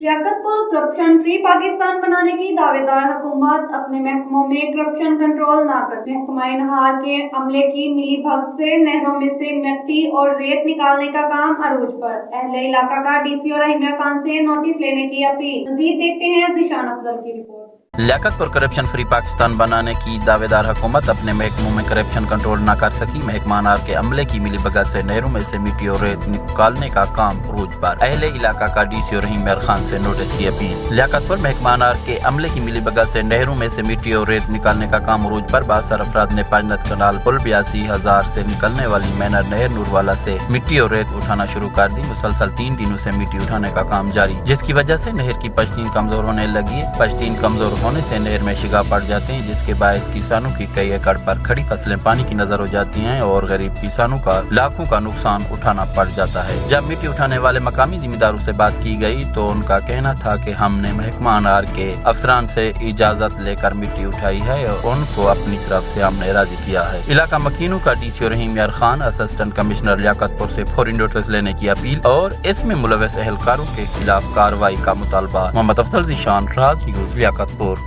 Liaquatpur corruption free Pakistan बनाने की दावेदार हुकूमत अपने महकमों में करप्शन कंट्रोल ना कर। महकमा नहार के अमले की मिली भगत से नहरों में से मिट्टी और रेत निकालने का काम अरूज पर। अहले इलाका का डीसी और रहीम खान से नोटिस लेने की अपील। मजीद देखते हैं जिशान अफजल की report. Liaquatpur corruption free Pakistan बनाने की दावेदार हुकूमत अपने महकमों में करप्शन कंट्रोल न कर सकी। महकमा नार के अमले की मिली भगत से नहरों में से मिट्टी और रेत निकालने का काम अरूज पर। अहले इलाका का डीसी और रहीम खान से नोटिस की अपील। लियाकतपुर महकमा नार के अमले की मिली भगत से नहरों में से मिट्टी और रेत निकालने का काम अरूज पर। 72 अफराद ने पांचनद कनाल पुल 82,000 से निकलने वाली मैनर नहर नूरवाला से मिट्टी और रेत उठाना शुरू कर दी। मुसलसल 3 दिनों से मिट्टी उठाने का काम जारी, जिसकी वजह से नहर की पश्तीन कमजोर होने लगी है। पश्तीन कमजोर होने से नहर में शिगा पड़ जाते हैं, जिसके बायस किसानों की कई एकड़ पर खड़ी फसलें पानी की नजर हो जाती हैं और गरीब किसानों का लाखों का नुकसान उठाना पड़ जाता है। जब मिट्टी उठाने वाले मकामी जिम्मेदारों से बात की गई तो उनका कहना था कि हमने महकमा अनार के अफसरान से इजाजत लेकर मिट्टी उठाई है और उनको अपनी तरफ से हमने राजी किया है। इलाका मकीनों का डीसी और रहीम खान असिस्टेंट कमिश्नर लियाकतपुर से फौरी नोटिस लेने की अपील और इसमें मुलविस एहलकारों के खिलाफ कार्रवाई का मुतालबा। मोहम्मद अफजल जिशान, राज न्यूज़, लियाकतपुर।